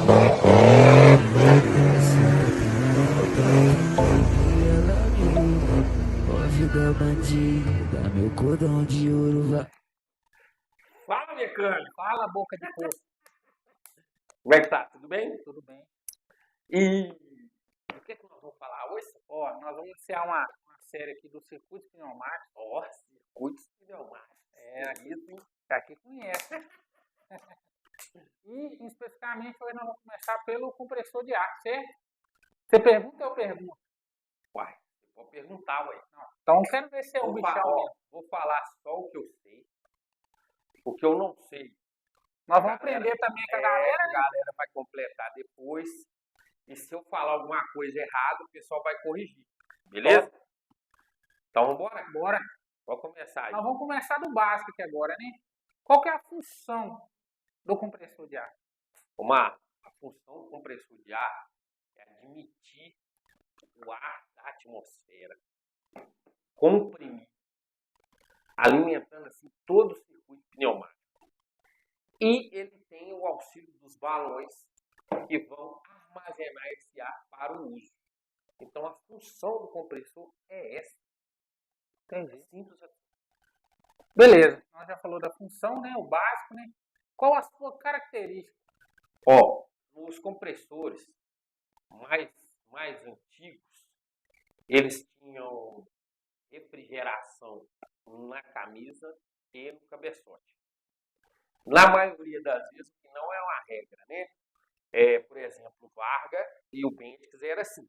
Vida bandida, meu cordão de ouro vai. Fala, mecânico. Fala, boca de porco. Como é que tá? Tudo bem? Tudo bem? E o que nós vamos falar hoje? Ó, nós vamos iniciar uma série aqui do circuito pneumático. Ó, circuitos pneumáticos. Isso, hein? Aqui conhece. E, especificamente, hoje nós vamos começar pelo compressor de ar, certo? Você pergunta ou eu pergunto? Uai, eu vou perguntar, ué. Não. Então, quero ver se é o bichão mesmo. Vou falar só o que eu sei. O que eu não sei. Nós vamos aprender também com a galera, A galera vai completar depois. E se eu falar alguma coisa errada, o pessoal vai corrigir. Beleza? Então, vambora? Bora. Vamos começar aí. Nós vamos começar do básico aqui agora, né? Qual que é a função do compressor de ar? A função do compressor de ar é admitir o ar da atmosfera, comprimir, alimentando assim todo o circuito pneumático. E ele tem o auxílio dos balões que vão armazenar esse ar para o uso. Então a função do compressor é essa. Entendi. Simples assim. Beleza. Nós já falou da função, né? O básico, né? Qual a sua característica? Ó, os compressores mais antigos, eles tinham refrigeração na camisa e no cabeçote. Na maioria das vezes, que não é uma regra, né? Por exemplo, o Varga e o Bendix era assim.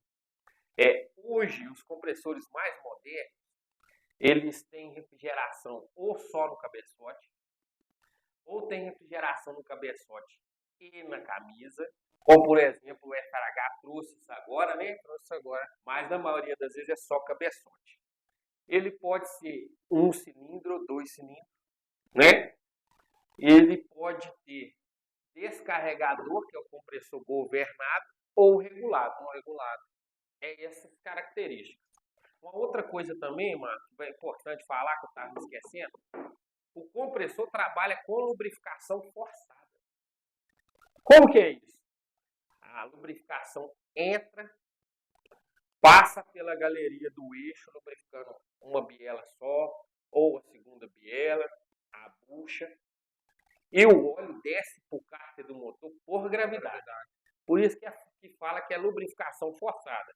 Hoje, os compressores mais modernos, eles têm refrigeração ou só no cabeçote, ou tem refrigeração no cabeçote e na camisa, como por exemplo o FH trouxe isso agora, né? Trouxe agora, mas na maioria das vezes é só cabeçote. Ele pode ser 1 cilindro ou 2 cilindros, né? Ele pode ter descarregador, que é o compressor governado, ou regulado. É essas características. Uma outra coisa também, mano, que é importante falar, que eu estava me esquecendo, o compressor trabalha com lubrificação forçada. Como que é isso? A lubrificação entra, passa pela galeria do eixo, lubrificando uma biela só, ou a segunda biela, a bucha, e o óleo desce para o cárter do motor por gravidade. Por isso que fala que é lubrificação forçada.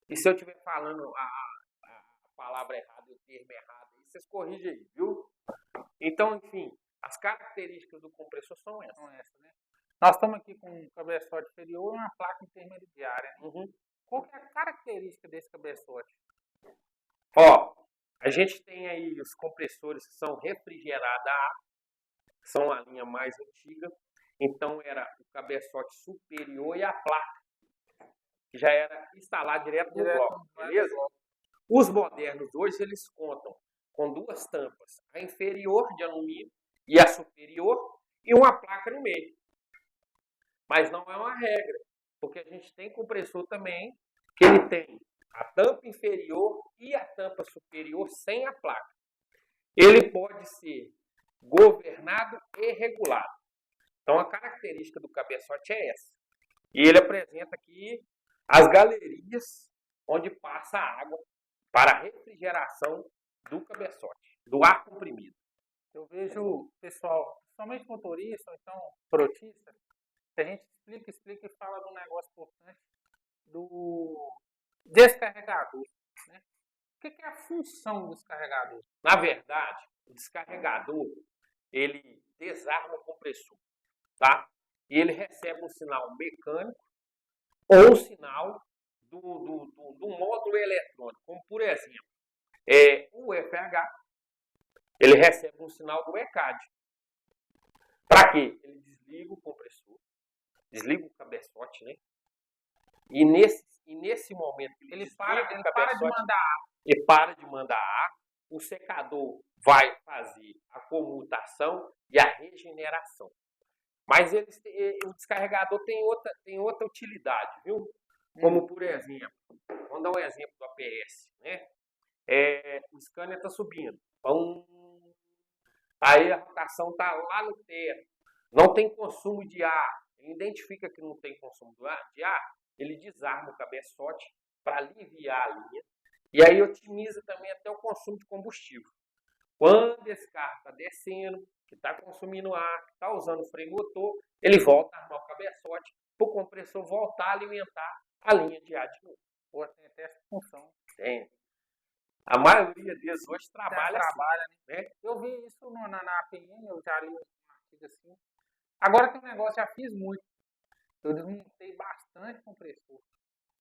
E se eu estiver falando a palavra errada, o termo errado, aí vocês corrigem aí, viu? Então, enfim, as características do compressor são essas. Né? Nós estamos aqui com um cabeçote inferior e uma placa intermediária. Né? Uhum. Qual que é a característica desse cabeçote? Ó, a gente tem aí os compressores que são refrigerados a ar, que são a linha mais antiga. Então era o cabeçote superior e a placa, que já era instalado direto no bloco, beleza? Os modernos hoje, eles contam com 2 tampas, a inferior de alumínio e a superior, e uma placa no meio. Mas não é uma regra, porque a gente tem compressor também que ele tem a tampa inferior e a tampa superior sem a placa. Ele pode ser governado e regulado. Então a característica do cabeçote é essa. E ele apresenta aqui as galerias onde passa a água para a refrigeração do cabeçote, do ar comprimido. Eu vejo pessoal, principalmente motorista ou então frotista, que a gente explica e fala de um negócio importante do descarregador. Né? O que é a função do descarregador? Na verdade, o descarregador, ele desarma o compressor, tá? E ele recebe um sinal mecânico ou um sinal do módulo eletrônico, como por exemplo, o FH, ele recebe um sinal do ECAD. Para quê? Ele desliga o compressor, desliga o cabeçote, né? E nesse momento que ele para de mandar ar, o secador vai fazer a comutação e a regeneração. Mas o descarregador tem outra utilidade, viu? Como por exemplo, vamos dar um exemplo do APS, né? O scanner está subindo, aí a rotação está lá no teto, não tem consumo de ar, identifica que não tem consumo de ar, ele desarma o cabeçote para aliviar a linha e aí otimiza também até o consumo de combustível. Quando esse carro está descendo, que está consumindo ar, que está usando freio motor, ele volta a armar o cabeçote para o compressor voltar a alimentar a linha de ar de novo. Pô, tem até essa função. Tem. A maioria deles hoje trabalha né? Eu vi isso na APM, eu já li um artigo assim. Agora tem um negócio, já fiz muito. Eu desmontei bastante compressor.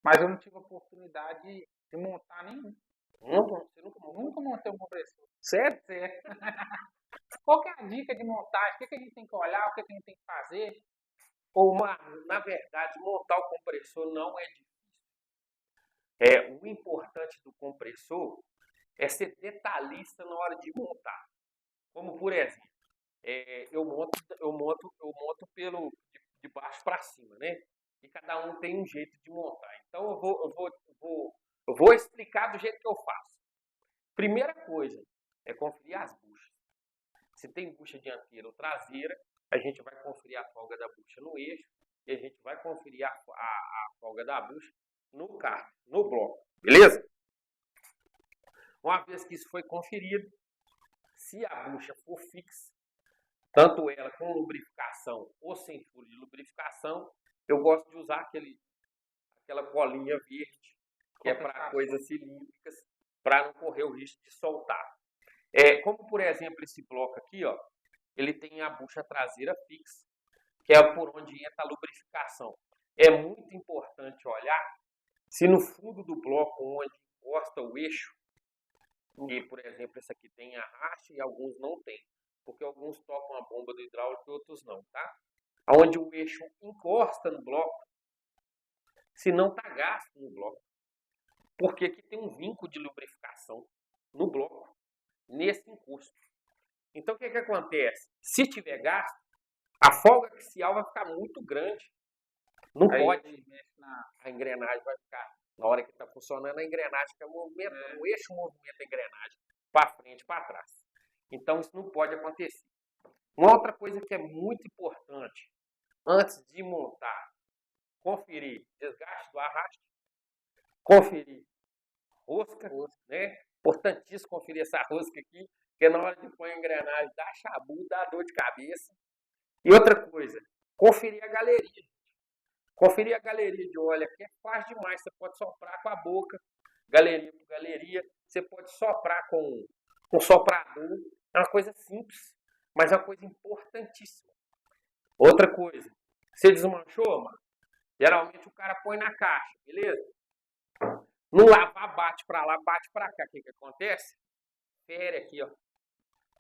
Mas eu não tive oportunidade de montar nenhum. Você Nunca montei um compressor. Sério? Qual que é a dica de montagem? O que a gente tem que olhar? O que a gente tem que fazer? Na verdade, montar o compressor não é difícil. O importante do compressor é ser detalhista na hora de montar. Como, por exemplo, eu monto de baixo para cima, né? E cada um tem um jeito de montar. Então, eu vou explicar do jeito que eu faço. Primeira coisa é conferir as buchas. Se tem bucha dianteira ou traseira, a gente vai conferir a folga da bucha no eixo e a gente vai conferir a folga da bucha no carro, no bloco. Beleza? Uma vez que isso foi conferido, se a bucha for fixa, tanto ela com lubrificação ou sem furo de lubrificação, eu gosto de usar aquela colinha verde, que é para coisas cilíndricas, para não correr o risco de soltar. Como, por exemplo, esse bloco aqui, ó, ele tem a bucha traseira fixa, que é por onde entra a lubrificação. É muito importante olhar se no fundo do bloco, onde encosta o eixo, que, por exemplo, esse aqui tem arraste e alguns não tem, porque alguns tocam a bomba do hidráulico e outros não, tá? Onde o eixo encosta no bloco, se não está gasto no bloco, porque aqui tem um vinco de lubrificação no bloco, nesse encosto. Então, o que acontece? Se tiver gasto, a folga axial vai ficar muito grande. Não pode. A engrenagem vai ficar, na hora que está funcionando, a engrenagem fica movimentando, o eixo movimenta a engrenagem para frente e para trás. Então, isso não pode acontecer. Uma outra coisa que é muito importante, antes de montar, conferir desgaste do arraste, conferir rosca, né? Importantíssimo conferir essa rosca aqui, porque na hora de pôr a engrenagem dá chabu, dá dor de cabeça. E outra coisa, conferir a galeria. Conferir a galeria de óleo aqui é fácil demais. Você pode soprar com a boca, galeria por galeria. Você pode soprar com soprador. É uma coisa simples, mas é uma coisa importantíssima. Outra coisa, você desmanchou, mano? Geralmente o cara põe na caixa, beleza? Não lavar, bate pra lá, bate pra cá. O que acontece? Fere aqui, ó.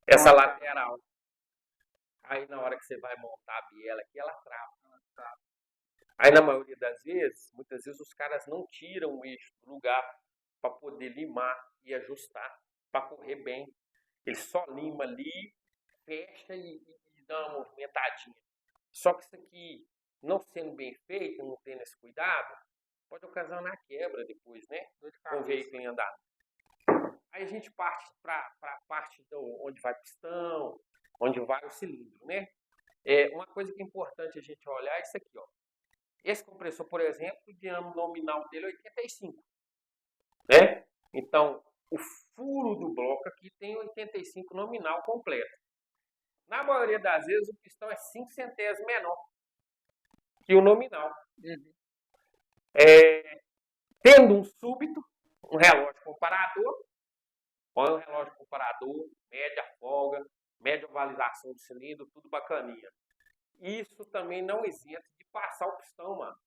Essa lateral. Aí na hora que você vai montar a biela aqui, ela trava. Aí na maioria das vezes, muitas vezes os caras não tiram o eixo do lugar para poder limar e ajustar, para correr bem. Ele só lima ali, fecha e dá uma movimentadinha. Só que isso aqui, não sendo bem feito, não tendo esse cuidado, pode ocasionar quebra depois, né? Com o veículo em andar. Aí a gente parte para a parte onde vai pistão, onde vai o cilindro, né? Uma coisa que é importante a gente olhar é isso aqui, ó. Esse compressor, por exemplo, o diâmetro nominal dele é 85, né? Então, o furo do bloco aqui tem 85 nominal completo. Na maioria das vezes, o pistão é 5 centésimos menor que o nominal. Tendo um súbito, um relógio comparador, põe o relógio comparador, mede a folga, mede a ovalização do cilindro, tudo bacaninha. Isso também não isenta de passar o pistão, mano.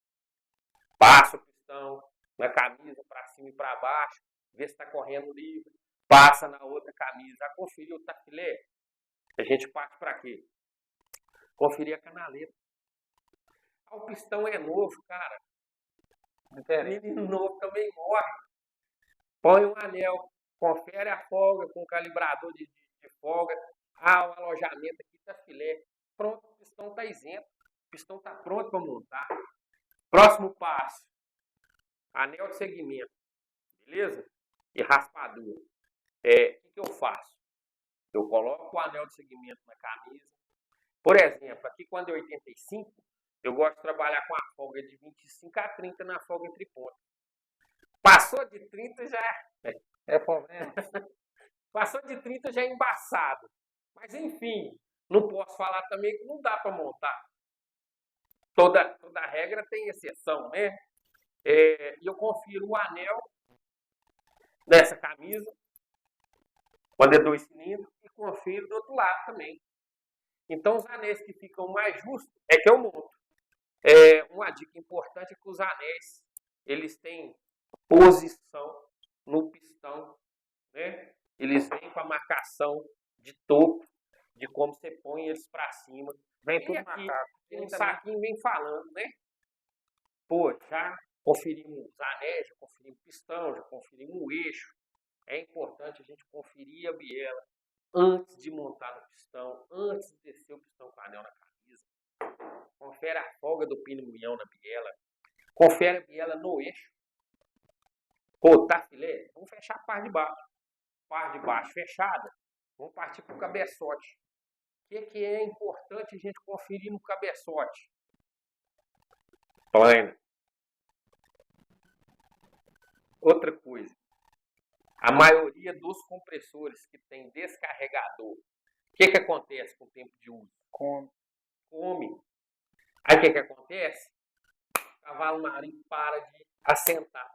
Passa o pistão na camisa para cima e para baixo, vê se está correndo livre, passa na outra camisa, já conferiu o tafilé. A gente parte para quê? Conferir a canaleta. O pistão é novo, cara. Menino novo também morre. Põe um anel, confere a folga com o calibrador de folga. O alojamento aqui tá filé. Pronto, o pistão está isento. O pistão está pronto para montar. Próximo passo. Anel de segmento. Beleza? E raspadura. O que eu faço? Eu coloco o anel de segmento na camisa. Por exemplo, aqui quando é 85, Eu gosto de trabalhar com a folga de 25 a 30 na folga entre pontos. Passou de 30 já É problema. Passou de 30 já é embaçado. Mas enfim, não posso falar também que não dá para montar. Toda regra tem exceção, né? E eu confiro o anel dessa camisa, quando é 2 cilindros, e confiro do outro lado também. Então, os anéis que ficam mais justos é que eu monto. Uma dica importante é que os anéis, eles têm posição no pistão, né? Eles vêm com a marcação de topo, de como você põe eles para cima. Vem E tudo aqui, marcado. um saquinho vem falando, né? Pô, já conferimos os anéis, já conferimos o pistão, já conferimos o eixo. É importante a gente conferir a biela antes de montar no pistão, antes de descer o pistão com o anel na camisa. Confere a folga do pino-milhão na biela. Confere a biela no eixo. Pô, tá filé? Vamos fechar a parte de baixo. Parte de baixo fechada. Vamos partir para o cabeçote. O que é importante a gente conferir no cabeçote? Plana. Outra coisa. A maioria dos compressores que tem descarregador, o que acontece com o tempo de uso? Come. Aí o que acontece? O cavalo marinho para de assentar.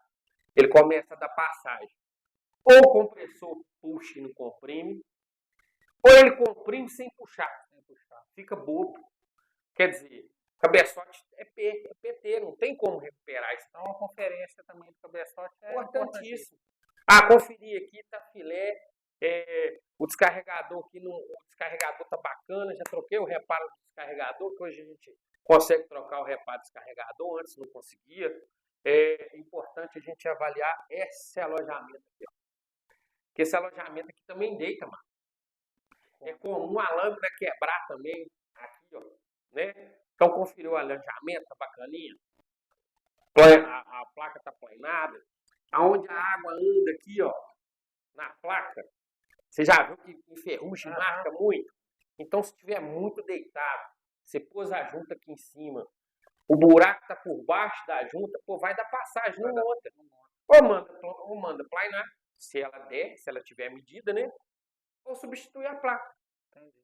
Ele começa a dar passagem. Ou o compressor puxa e não comprime, ou ele comprime sem puxar. Fica bobo. Quer dizer, cabeçote é PT, não tem como recuperar isso. Então, a conferência também do cabeçote é importantíssimo. Conferir aqui, tá filé. O descarregador aqui, o descarregador tá bacana. Já troquei o reparo do descarregador, que hoje a gente consegue trocar o reparo do descarregador, antes não conseguia. É importante a gente avaliar esse alojamento aqui. Porque esse alojamento aqui também deita, mano. É comum a lâmina quebrar também, aqui, ó, né? Então, conferiu o alojamento, tá bacaninha. A placa tá planada. Aonde a água anda aqui, ó, na placa, você já viu que enferrugem, marca muito? Então, se tiver muito deitado, você pôs a junta aqui em cima, o buraco tá por baixo da junta, pô, vai dar passagem, não monta. Ou manda planar, se ela der, se ela tiver medida, né? Ou substituir a placa.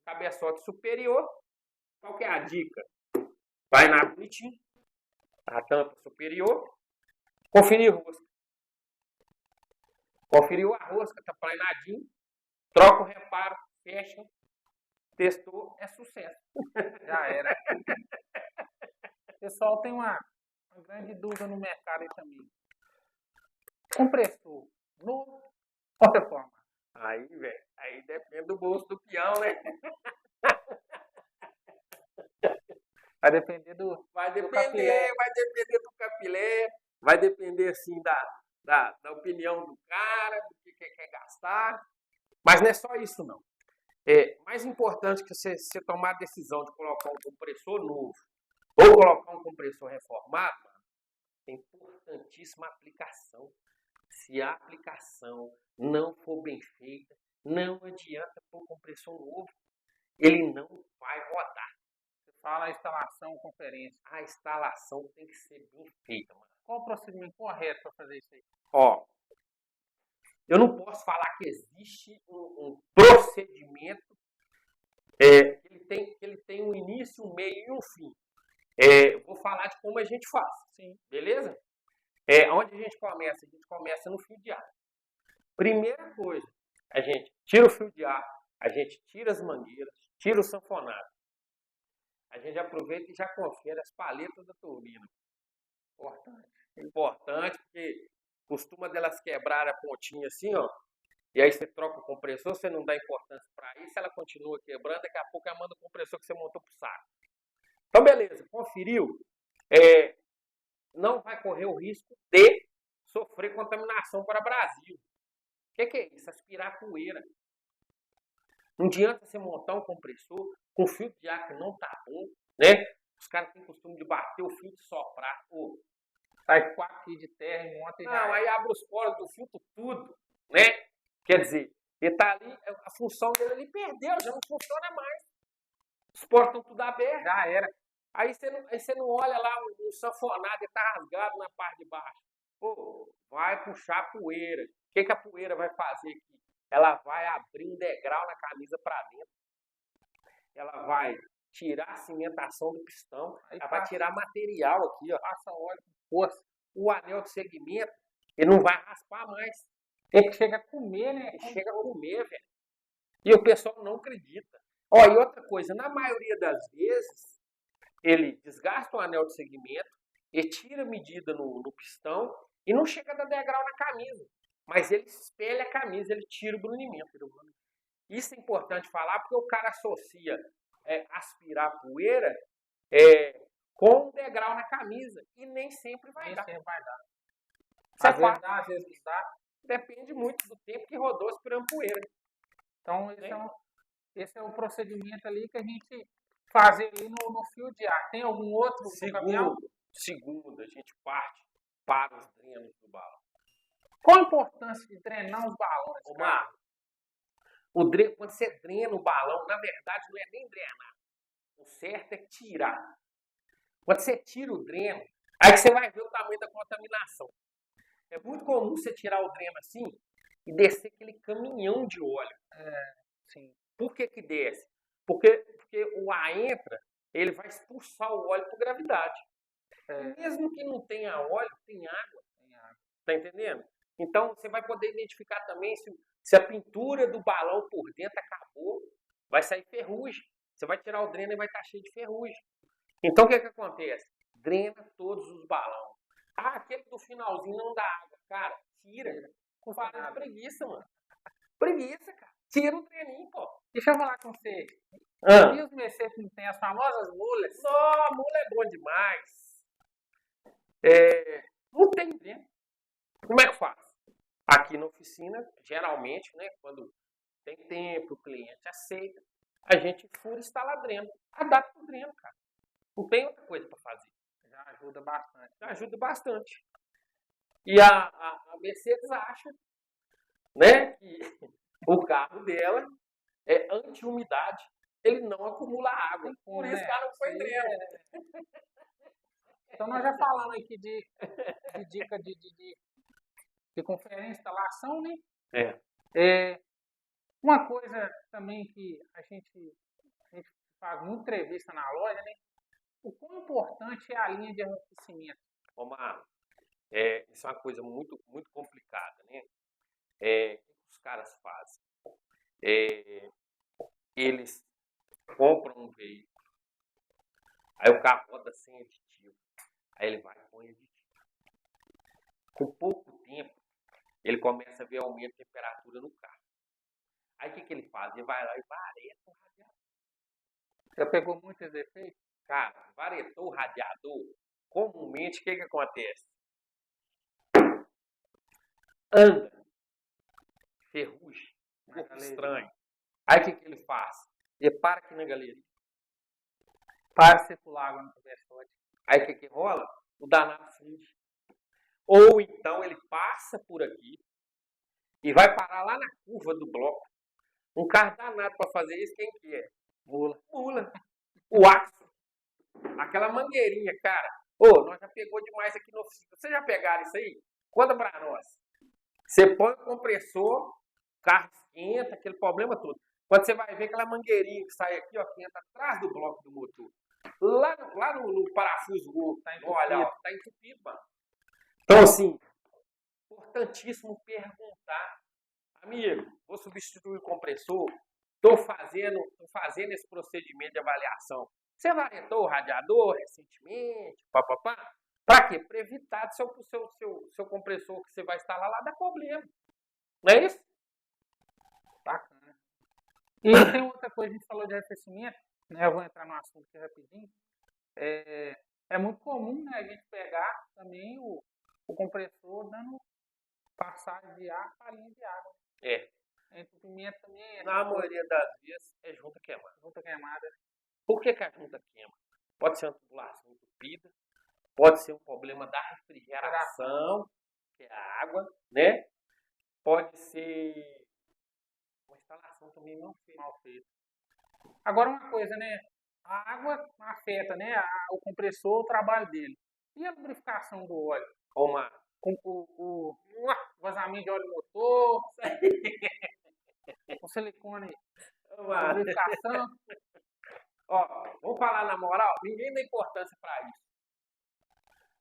Cabeçote superior, qual que é a dica? Vai na bonitinho, a tampa superior, conferir a rosca. Conferiu a rosca, tá planadinho, troca o reparo, fecha, testou, é sucesso. Já era. Pessoal, tem uma grande dúvida no mercado aí também. Compressor novo ou reforma? Aí, velho, aí depende do bolso do peão, né? Vai depender do Vai capilé. depender do capilé, vai depender, assim, da opinião do cara, do que quer gastar. Mas não é só isso, não. Mais importante que você tomar a decisão de colocar um compressor novo ou colocar um compressor reformado, é importantíssima a aplicação. Se a aplicação não for bem feita, não adianta pôr compressor novo. Ele não vai rodar. Você fala a instalação, conferência. A instalação tem que ser bem feita, mano. Qual o procedimento correto para fazer isso aí? Ó, eu não posso falar que existe um procedimento que ele tem um início, um meio e um fim. Vou falar de como a gente faz. Sim. Beleza? Onde a gente começa? A gente começa no fio de ar. Primeira coisa, a gente tira o fio de ar, a gente tira as mangueiras, tira o sanfonado. A gente aproveita e já confere as paletas da turbina. Importante, porque costuma delas quebrar a pontinha assim, ó. E aí você troca o compressor, você não dá importância para isso, ela continua quebrando, daqui a pouco ela manda o compressor que você montou pro saco. Então, beleza, conferiu. Não vai correr o risco de sofrer contaminação para o Brasil. O que é isso? Aspirar poeira. Não adianta você montar um compressor com fio de ar que não tá bom, né? Os caras têm costume de bater o fio de soprar. Sai 4 quilos de terra e monta e já. Não, aí abre os poros do filtro tudo, né? Quer dizer, ele tá ali, a função dele ele perdeu, já não funciona mais. Os poros estão tudo abertos. Já era. Aí você não olha lá, o sanfonado está rasgado na parte de baixo. Pô, vai puxar poeira. O que a poeira vai fazer aqui? Ela vai abrir um degrau na camisa para dentro. Ela vai tirar a cimentação do pistão. Ela vai tirar material aqui, ó. Passa óleo com força. O anel de segmento, ele não vai raspar mais. Ele chega a comer, né? Ele chega a comer, velho. E o pessoal não acredita. Ó, e outra coisa, na maioria das vezes, ele desgasta o anel de segmento, ele tira a medida no pistão e não chega a dar degrau na camisa. Mas ele espelha a camisa, ele tira o brunimento. Isso é importante falar porque o cara associa aspirar poeira com um degrau na camisa. E nem sempre vai dar. Sempre vai dar. Você Às vezes dá, às vezes não dá. Depende muito do tempo que rodou aspirando poeira. Então, esse é o procedimento ali que a gente faz ali no fio de ar. Tem algum outro no caminhão? Segundo, a gente parte para os drenos do balão. Qual a importância de drenar os balões? Omar, quando você drena o balão, na verdade não é nem drenar. O certo é tirar. Quando você tira o dreno, aí você vai ver o tamanho da contaminação. É muito comum você tirar o dreno assim e descer aquele caminhão de óleo. Sim. Por que desce? Porque o ar entra, ele vai expulsar o óleo por gravidade. Mesmo que não tenha óleo, tem água. Tá entendendo? Então, você vai poder identificar também se a pintura do balão por dentro acabou, vai sair ferrugem. Você vai tirar o dreno e vai estar cheio de ferrugem. Então, o que acontece? Drena todos os balões. Ah, aquele do finalzinho não dá água. Cara, tira. Com vara de preguiça, mano. Preguiça, cara. Tira o dreninho, pô. Deixa eu falar com você. E os Mercedes não tem as famosas mulas? Não, mula é bom demais. Não tem dreno. Como é que faz? Aqui na oficina, geralmente, né, quando tem tempo, o cliente aceita, a gente fura e instala dreno. Adapta o dreno, cara. Não tem outra coisa para fazer. Já ajuda bastante. Já ajuda bastante. E a Mercedes acha, né, que o carro dela é anti-umidade. Ele não acumula água. Por isso que ela não foi dreno. Então nós já falamos aqui de dica de conferência, instalação, né? Uma coisa também que a gente faz muita entrevista na loja, né? O quão importante é a linha de arrefecimento? Omar, isso é uma coisa muito, muito complicada, né? O que os caras fazem? Eles compram um veículo, aí o carro roda sem aditivo, aí ele vai e põe aditivo. Com pouco tempo, ele começa a ver aumento de temperatura no carro. Aí o que ele faz? Ele vai lá e vareta o radiador. Já pegou muitos defeitos? Cara, varetou o radiador, comumente o que acontece? Anda, ferrugem, um pouco estranho. Aí o que ele faz? Ele para aqui na galeria. Para circular água no cabeçote. Aí o que rola? O danado finge. Ou então ele passa por aqui e vai parar lá na curva do bloco. Um carro danado para fazer isso, quem que é? Mula. O aço. Aquela mangueirinha, cara. Nós já pegou demais aqui no oficina. Vocês já pegaram isso aí? Conta pra nós. Você põe o compressor, o carro esquenta, aquele problema todo. Quando você vai ver aquela mangueirinha que sai aqui, ó, que entra atrás do bloco do motor. Lá no parafuso, tá entupido, mano. Então, assim, importantíssimo perguntar. Amigo, vou substituir o compressor, estou fazendo esse procedimento de avaliação. Você varetou o radiador recentemente? Para quê? Para evitar do seu compressor que você vai instalar lá dar problema. Não é isso? Bacana. E tem outra coisa, a gente falou de arrefecimento, né? Eu vou entrar no assunto aqui rapidinho. É muito comum, né, a gente pegar também o compressor dando passagem de ar para a linha de água. Entupimento também. Na maioria das vezes é junta queimada. Junta queimada. Por que a junta queima? Pode ser uma tubulação entupida, pode ser um problema da refrigeração, que é a água, né? Pode ser uma instalação também mal feita. Agora uma coisa, né? A água afeta, né, o compressor, o trabalho dele. E a lubrificação do óleo? Uma, Com o vazamento de óleo motor, o silicone, a uma, lubrificação. ó, vamos falar na moral, ninguém dá importância para isso.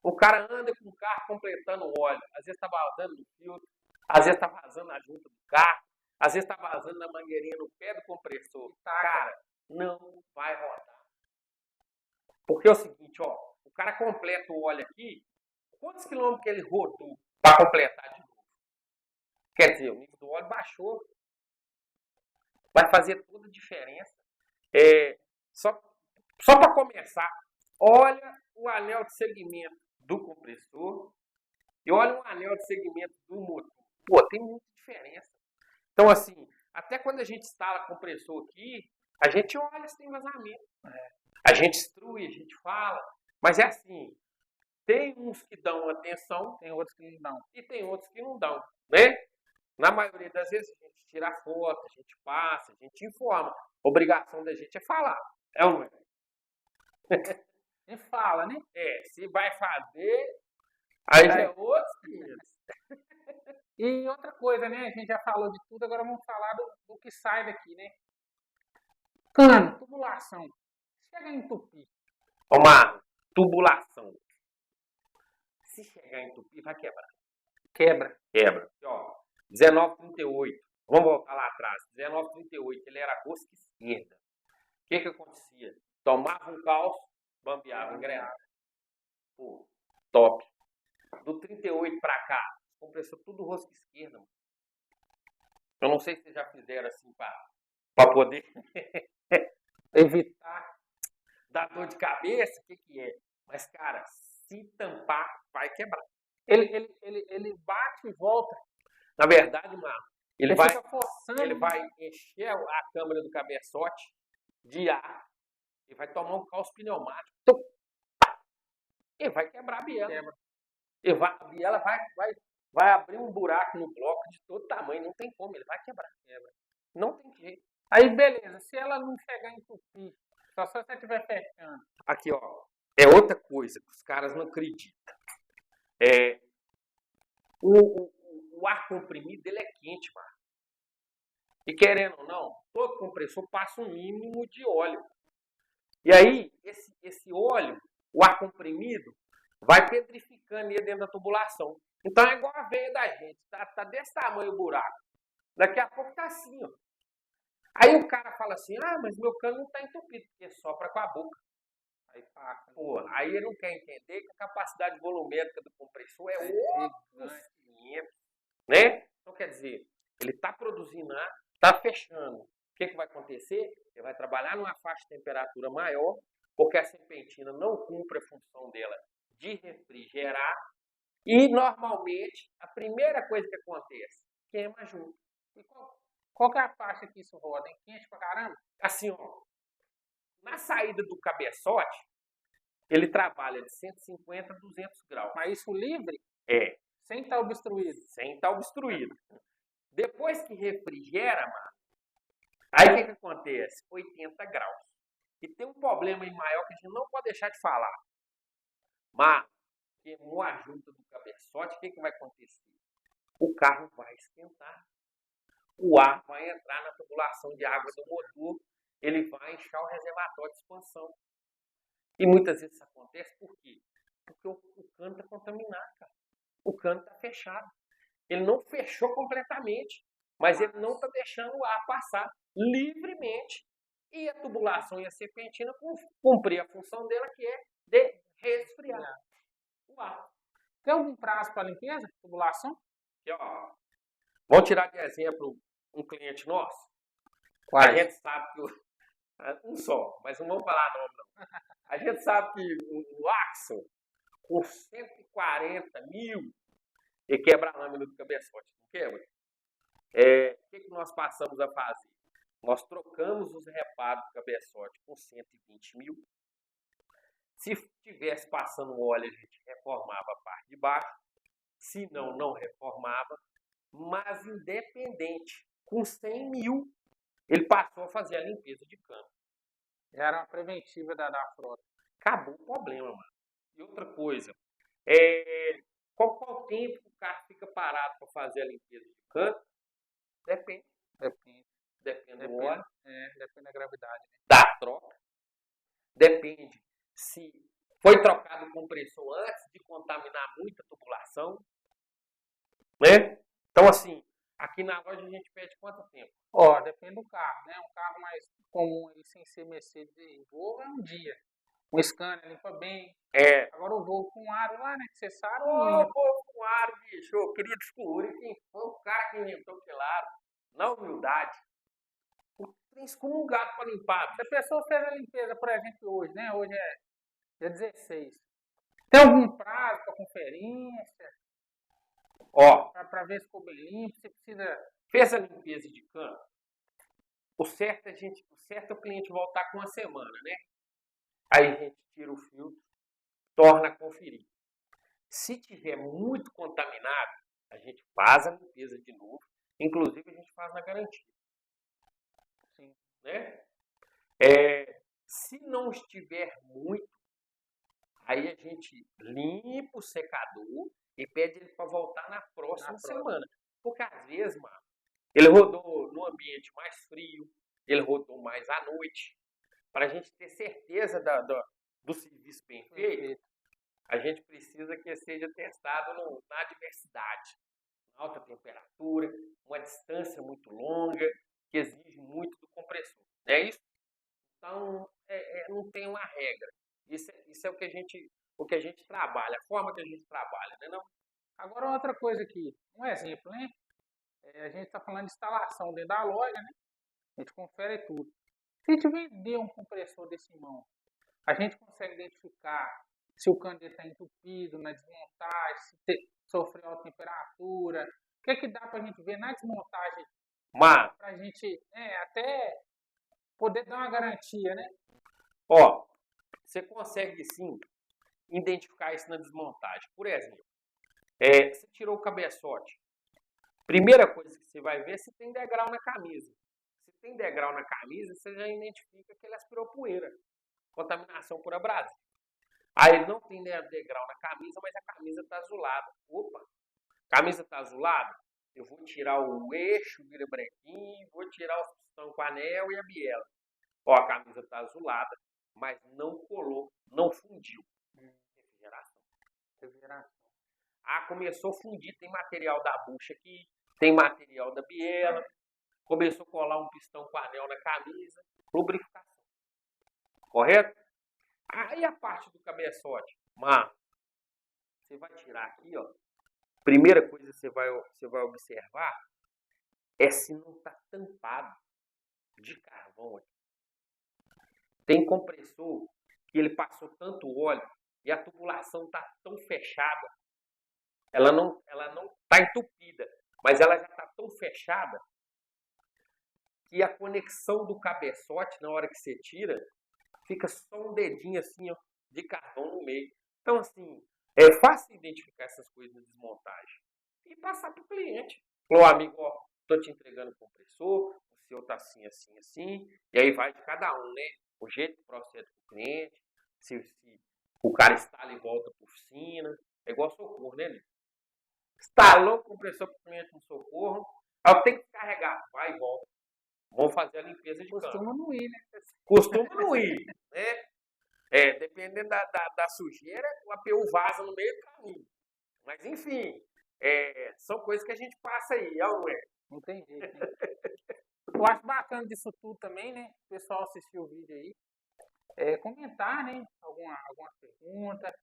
O cara anda com o carro completando o óleo, às vezes tá vazando no filtro, às vezes tá vazando na junta do carro, às vezes tá vazando na mangueirinha no pé do compressor. Cara, não vai rodar. Porque é o seguinte, ó, o cara completa o óleo aqui, quantos quilômetros que ele rodou para completar de novo? Quer dizer, o nível do óleo baixou. Vai fazer toda a diferença. Só para começar, olha o anel de segmento do compressor e olha o anel de segmento do motor. Pô, tem muita diferença. Então, assim, até quando a gente instala compressor aqui, a gente olha se tem vazamento. A gente instrui, a gente fala. Mas é assim, tem uns que dão atenção, tem outros que não dão. E tem outros que não dão, né? Na maioria das vezes a gente tira foto, a gente passa, a gente informa. A obrigação da gente é falar. É ou não é? E fala, né? Se vai fazer, aí já é outros 500. E outra coisa, né? A gente já falou de tudo, agora vamos falar do que sai daqui, né? Cano, tubulação. Chega a entupir. Uma tubulação. Se chegar a entupir, vai quebrar. Quebra. Aqui, ó, 1938. Vamos voltar lá atrás. 1938, ele era rosca esquerda. O que acontecia? Tomava um calço, bambeava engrenagem. Pô, top. Do 38 pra cá, compressor tudo rosca esquerda, mano. Eu não sei se vocês já fizeram assim pra poder evitar dar dor de cabeça, o que é. Mas, cara, se tampar, vai quebrar. Ele bate e volta. Na verdade, mano, ele fica forçando. Ele vai encher a câmara do cabeçote de ar e vai tomar um calço pneumático. E vai quebrar a biela. A biela vai abrir um buraco no bloco de todo tamanho. Não tem como, ele vai quebrar. Não tem jeito. Aí, beleza. Se ela não chegar a entupir, só se você estiver fechando. Aqui, ó. É outra coisa que os caras não acreditam. O ar comprimido, ele é quente, mano. E querendo ou não, todo compressor passa um mínimo de óleo. E aí, esse óleo, o ar comprimido, vai pedrificando aí dentro da tubulação. Então é igual a veia da gente. Tá desse tamanho o buraco. Daqui a pouco tá assim, ó. Aí o cara fala assim, mas meu cano não tá entupido, porque sopra com a boca. Aí passa. Pô, aí ele não quer entender que a capacidade volumétrica do compressor é outros 500, né? Então quer dizer, ele tá produzindo ar, tá fechando. O que vai acontecer? Ele vai trabalhar numa faixa de temperatura maior, porque a serpentina não cumpre a função dela de refrigerar. E normalmente, a primeira coisa que acontece, queima junto. E qual que é a faixa que isso roda, hein? Quente pra caramba? Assim, ó, na saída do cabeçote, ele trabalha de 150 a 200 graus. Mas isso livre? Sem estar obstruído. Depois que refrigera, mano, aí o que acontece? 80 graus. E tem um problema aí maior que a gente não pode deixar de falar. Mas, queimou a junta do cabeçote, o que vai acontecer? O carro vai esquentar. O ar vai entrar na tubulação de água do motor, ele vai inchar o reservatório de expansão. E muitas vezes isso acontece por quê? Porque o cano está contaminado, cara. O cano está fechado. Ele não fechou completamente, mas ele não está deixando o ar passar livremente. E a tubulação e a serpentina cumprir a função dela, que é de resfriar o ar. Tem algum prazo para limpeza? Tubulação? Aqui, ó. Vamos tirar de exemplo um cliente nosso. Quais? A gente sabe que um só, mas não vamos falar nome não. A gente sabe que o Axon, com 140 mil, ele quebra a lâmina do cabeçote, não quebra? O que nós passamos a fazer? Nós trocamos os reparos do cabeçote com 120 mil. Se estivesse passando óleo, a gente reformava a parte de baixo. Se não, não reformava. Mas independente, com 100 mil, ele passou a fazer a limpeza de cano. Já era uma preventiva da frota. Acabou o problema, mano. E outra coisa, qual tempo que o carro fica parado para fazer a limpeza de canto? Depende. Depende. Depende do óleo, Depende da gravidade. Né? da troca. Depende se foi trocado o compressor antes de contaminar muita tubulação. Né? Então, assim, aqui na loja a gente pede quanto tempo? Ó, depende do carro, né? Um carro mais comum aí, sem ser Mercedes e Volvo, é um dia. Um Scania limpa bem. Agora o Volvo com aro lá, né? Que você sabe. Volvo com aro, bicho. Eu queria descobrir quem foi o cara que inventou aquele aro. Na humildade. Tem excomungado para limpar. Se a pessoa fez a limpeza, por exemplo, hoje, né? Hoje é dia 16. Tem algum prazo para conferência? Ó, para ver se ficou bem limpo, você precisa... Fez a limpeza de cano, o certo é o cliente voltar com uma semana, né? Aí a gente tira o filtro, torna a conferir. Se tiver muito contaminado, a gente faz a limpeza de novo, inclusive a gente faz na garantia. Sim. Né? Se não estiver muito, aí a gente limpa o secador e pede ele para voltar na próxima semana. Porque às vezes, mano, ele rodou no ambiente mais frio, ele rodou mais à noite. Para a gente ter certeza do serviço bem feito, a gente precisa que ele seja testado na adversidade, na alta temperatura, uma distância muito longa, que exige muito do compressor. Não é isso? Então, não tem uma regra. Isso é o que a gente trabalha, a forma que a gente trabalha, né? Não? Agora, outra coisa aqui, um exemplo, né? A gente está falando de instalação dentro da loja, né? A gente confere tudo. Se a gente vender um compressor desse mão, a gente consegue identificar se o cano está entupido na desmontagem, se sofreu alta temperatura. O que é que dá para a gente ver na desmontagem? Para a gente até poder dar uma garantia, né? Ó, você consegue sim identificar isso na desmontagem. Por exemplo, você tirou o cabeçote. Primeira coisa que você vai ver é se tem degrau na camisa. Se tem degrau na camisa, você já identifica que ele aspirou poeira. Contaminação por abrasivo. Aí não tem degrau na camisa, mas a camisa está azulada. Opa, camisa está azulada? Eu vou tirar o eixo, o virabrequim, vou tirar o pistão com anel e a biela. Ó, a camisa está azulada, mas não colou, não fundiu. Refrigeração. Ah, começou a fundir, tem material da bucha aqui, tem material da biela, começou a colar um pistão com anel na camisa, lubrificação. Correto? Aí a parte do cabeçote, mano, você vai tirar aqui, ó. Primeira coisa que você vai observar é se não está tampado de carvão aqui. Tem compressor que ele passou tanto óleo e a tubulação está tão fechada. Ela não está entupida, mas ela já está tão fechada que a conexão do cabeçote, na hora que você tira, fica só um dedinho assim, ó, de carvão no meio. Então, assim, é fácil identificar essas coisas na desmontagem e passar para o cliente. Falou, amigo, ó, estou te entregando o compressor, o seu está assim, assim, assim, e aí vai de cada um, né? O jeito que procede para o cliente, se o cara instala e volta por oficina, é igual socorro, né, amigo? Instalou o compressor para o cliente no socorro, aí eu tenho que carregar, vai e volta. Vamos fazer a limpeza de costuma campo. não ir, né? Costuma não ir, né? Dependendo da sujeira, o APU vaza no meio do caminho. Mas, enfim, são coisas que a gente passa aí, não é? Não tem jeito, né? Eu acho bacana disso tudo também, né? O pessoal assistir o vídeo aí. Comentar, né? Alguma pergunta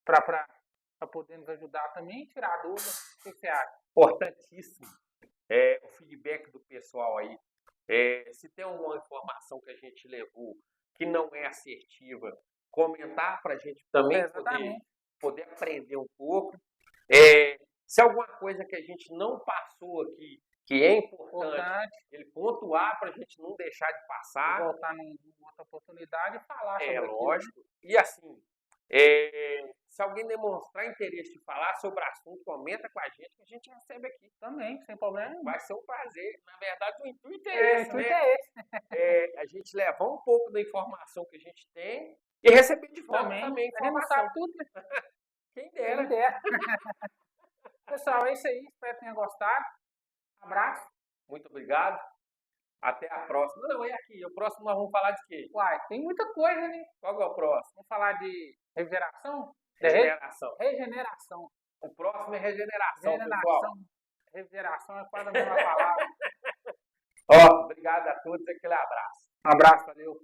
para poder nos ajudar também, tirar dúvida. O que você acha? Importantíssimo o feedback do pessoal aí. Se tem alguma informação que a gente levou que não é assertiva, comentar para a gente também poder aprender um pouco. Se alguma coisa que a gente não passou aqui, que é importante, ele pontuar para a gente não deixar de passar. Voltar numa outra oportunidade e falar sobre lógico. aquilo, né? E assim, Se alguém demonstrar interesse de falar sobre o assunto, comenta com a gente recebe aqui. Também, sem problema nenhum. Vai ser um prazer. Na verdade, o intuito é É, o esse, intuito né? é esse. A gente levar um pouco da informação que a gente tem e receber de volta também A gente não informação. sabe tudo, né? Quem Quem dera. dera. Pessoal, é isso aí. Espero que tenham gostado. Abraço. Muito obrigado. Até a próxima. Não, é aqui. O próximo nós vamos falar de quê? Uai, tem muita coisa, né? Qual que é o próximo? Vamos falar de regeneração? Regeneração. Regeneração. O próximo é regeneração, pessoal. Regeneração. Regeneração é quase a mesma palavra. Ó, obrigado a todos. Aquele abraço. Um abraço, valeu.